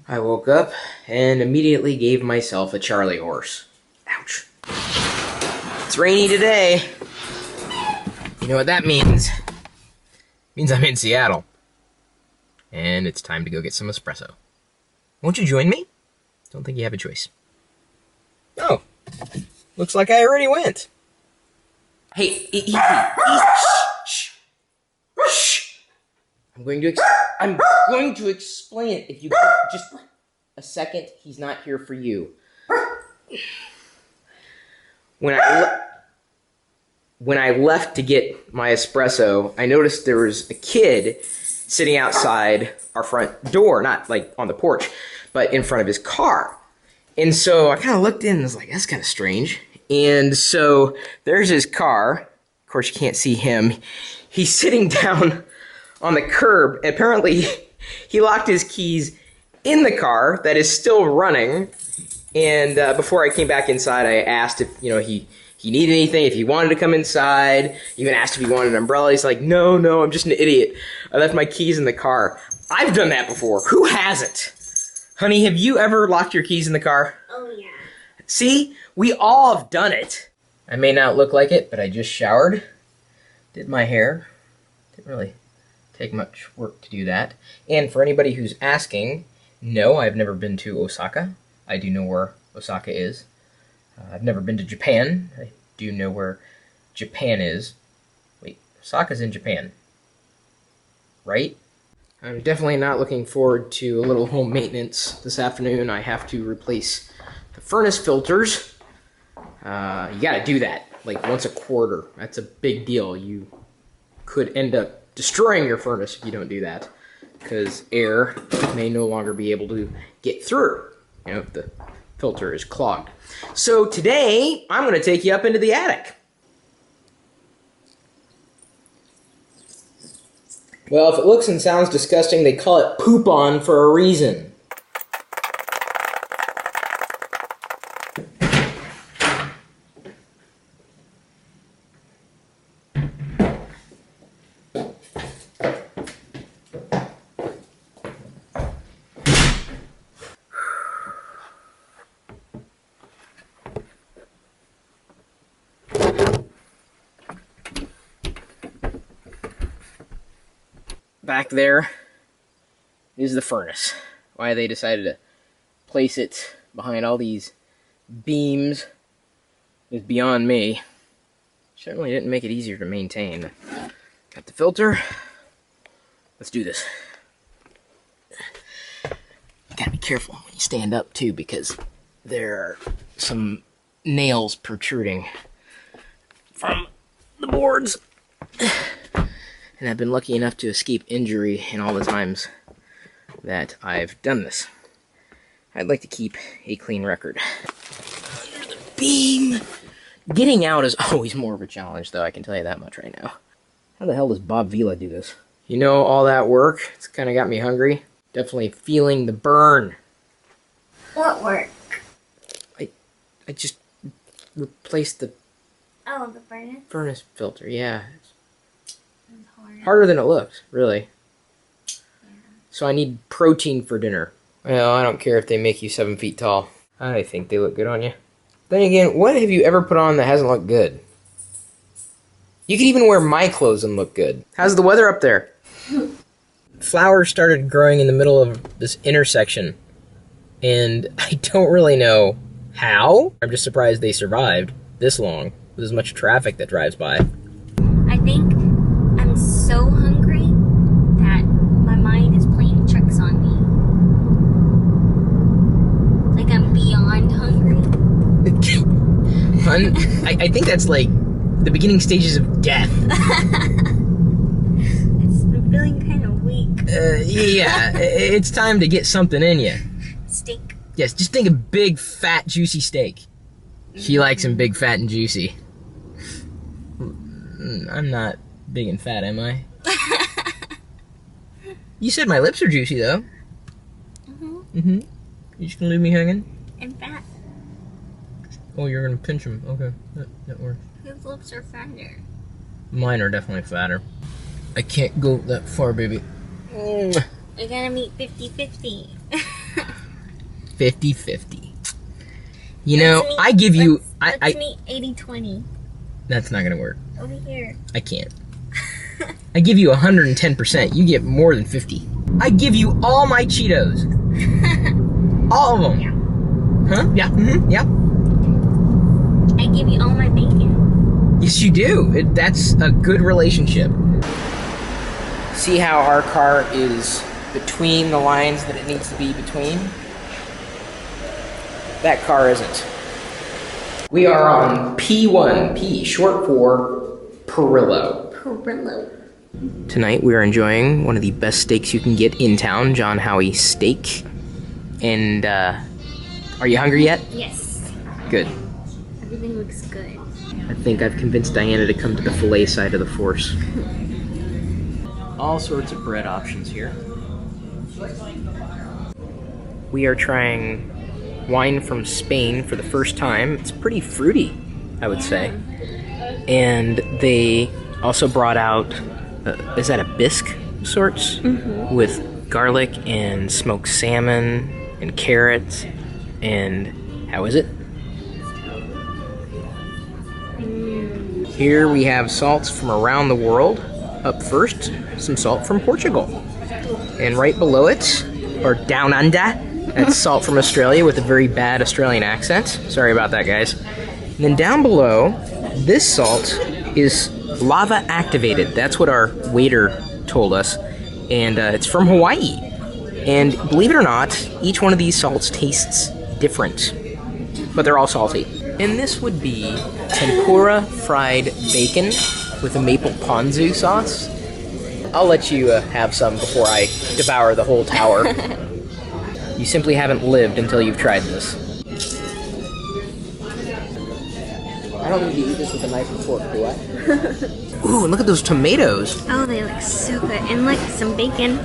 I woke up and immediately gave myself a Charlie horse. Ouch. It's rainy today. You know what that means? It means I'm in Seattle. And it's time to go get some espresso. Won't you join me? Don't think you have a choice. Oh, looks like I already went. Hey, shh. I'm going to explain it. If you just a second, he's not here for you. When I left to get my espresso, I noticed there was a kid sitting outside our front door, not like on the porch, but in front of his car. And so I kind of looked in and was like, that's kind of strange. And so there's his car. Of course, you can't see him. He's sitting down on the curb. Apparently, he locked his keys in the car that is still running. And before I came back inside, I asked if he needed anything, if he wanted to come inside. Even asked if he wanted an umbrella. He's like, no, I'm just an idiot. I left my keys in the car. I've done that before. Who hasn't? Honey, have you ever locked your keys in the car? Oh, yeah. See? We all have done it. I may not look like it, but I just showered. Did my hair. Didn't really take much work to do that. And for anybody who's asking, no, I've never been to Osaka. I do know where Osaka is. I've never been to Japan. I do know where Japan is. Wait, Osaka's in Japan. Right? I'm definitely not looking forward to a little home maintenance this afternoon. I have to replace the furnace filters. You gotta do that like once a quarter. That's a big deal. You could end up destroying your furnace if you don't do that, because air may no longer be able to get through, if the filter is clogged. So today, I'm going to take you up into the attic. Well, if it looks and sounds disgusting, they call it poop on for a reason. Back there is the furnace. Why they decided to place it behind all these beams is beyond me. Certainly didn't make it easier to maintain. Got the filter. Let's do this. You gotta be careful when you stand up too, because there are some nails protruding from the boards. And I've been lucky enough to escape injury in all the times that I've done this. I'd like to keep a clean record. Under the beam! Getting out is always more of a challenge, though, I can tell you that much right now. How the hell does Bob Vila do this? You know, all that work, it's kind of got me hungry. Definitely feeling the burn. What work? I just replaced the... Oh, the furnace? Furnace filter, yeah. Hard. Harder than it looks, really. Yeah. So I need protein for dinner. Well, I don't care if they make you 7 feet tall. I think they look good on you. Then again, what have you ever put on that hasn't looked good? You can even wear my clothes and look good. How's the weather up there? Flowers started growing in the middle of this intersection, and I don't really know how. I'm just surprised they survived this long with as much traffic that drives by. I think I'm so hungry that my mind is playing tricks on me. Like I'm beyond hungry. I think that's like the beginning stages of death. I'm feeling kind of weak. Yeah, it's time to get something in you. Steak. Yes, just think of big, fat, juicy steak. She likes them big, fat, and juicy. I'm not big and fat, am I? You said my lips are juicy, though. You just gonna leave me hanging? And fat. Oh, you're gonna pinch them. Okay, that works. His lips are fatter. Mine are definitely fatter. I can't go that far, baby. We're gonna meet 50-50. 50-50. You know, I give you... Let's meet 80-20. That's not going to work. Over here. I can't. I give you 110%. You get more than 50. I give you all my Cheetos. All of them. Yeah. Huh? Yeah. Mm-hmm. Yeah. I give you all my bacon. Yes, you do. That's a good relationship. See how our car is between the lines that it needs to be between? That car isn't. We are on P1, P, short for Pirillo. Pirillo. Tonight we are enjoying one of the best steaks you can get in town, John Howie Steak. And, are you hungry yet? Yes. Good. Everything looks good. I think I've convinced Diana to come to the filet side of the force. All sorts of bread options here. We are trying wine from Spain for the first time. It's pretty fruity, I would say. And they also brought out, is that a bisque of sorts? Mm-hmm. With garlic and smoked salmon and carrots. And how is it? Here we have salts from around the world. Up first, some salt from Portugal. And right below it, or down under, that's salt from Australia with a very bad Australian accent. Sorry about that, guys. And then down below, this salt is lava activated. That's what our waiter told us. And it's from Hawaii. And believe it or not, each one of these salts tastes different. But they're all salty. And this would be tempura fried bacon with a maple ponzu sauce. I'll let you have some before I devour the whole tower. You simply haven't lived until you've tried this. I don't need to eat this with a knife and fork, do I? Ooh, and look at those tomatoes. Oh, they look so good. And look, some bacon.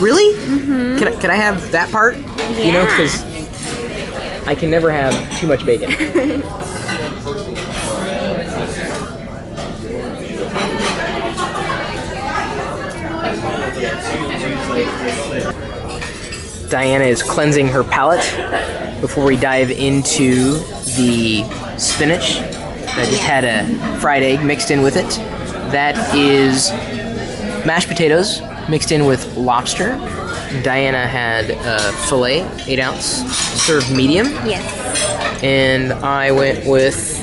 Really? Mm-hmm. Can I have that part? Yeah. You know, because I can never have too much bacon. Diana is cleansing her palate before we dive into the spinach. I just had a fried egg mixed in with it. That is mashed potatoes mixed in with lobster. Diana had a filet, 8-ounce, served medium. Yes. And I went with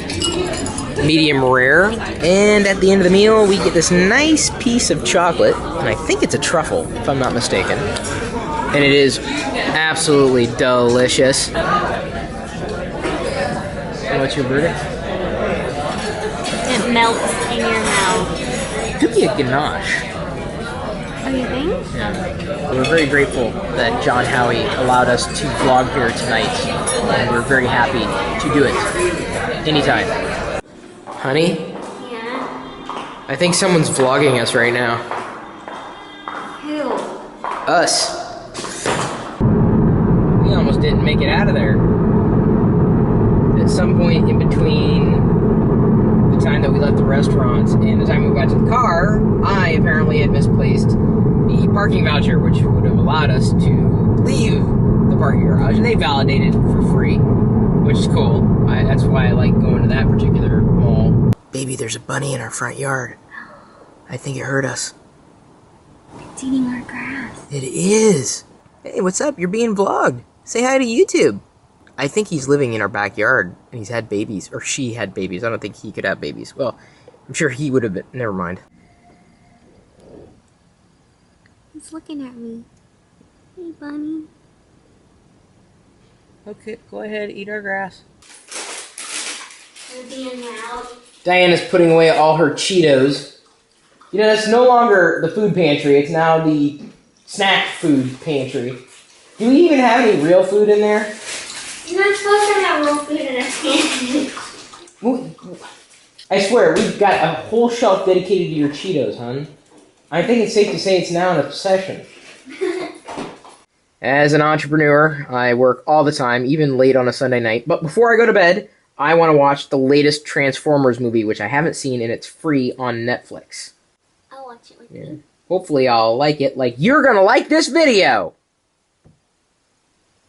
medium rare. And at the end of the meal, we get this nice piece of chocolate. And I think it's a truffle, if I'm not mistaken. And it is absolutely delicious. And what's your verdict? It melts in your mouth. Could be a ganache. Oh, you think? Yeah. We're very grateful that John Howie allowed us to vlog here tonight. And we're very happy to do it. Anytime. Honey? Yeah? I think someone's vlogging us right now. Who? Us. We almost didn't make it out of there. At some point in between the time that we left the restaurant and the time we got to the car, I apparently had misplaced the parking voucher, which would have allowed us to leave the parking garage, and they validated for free, which is cool. That's why I like going to that particular mall. Baby, there's a bunny in our front yard. I think it heard us. It's eating our grass. It is. Hey, what's up? You're being vlogged. Say hi to YouTube. I think he's living in our backyard, and he's had babies, or she had babies. I don't think he could have babies. Well, I'm sure he would have been. Never mind. He's looking at me. Hey, bunny. Okay, go ahead, eat our grass. You're being loud. Diana's putting away all her Cheetos. You know, it's no longer the food pantry, it's now the snack food pantry. Do we even have any real food in there? You're not supposed to have real food in a pantry. I swear, we've got a whole shelf dedicated to your Cheetos, hon. I think it's safe to say it's now an obsession. As an entrepreneur, I work all the time, even late on a Sunday night. But before I go to bed, I want to watch the latest Transformers movie, which I haven't seen, and it's free on Netflix. I'll watch it with you. Hopefully I'll like it like you're gonna like this video!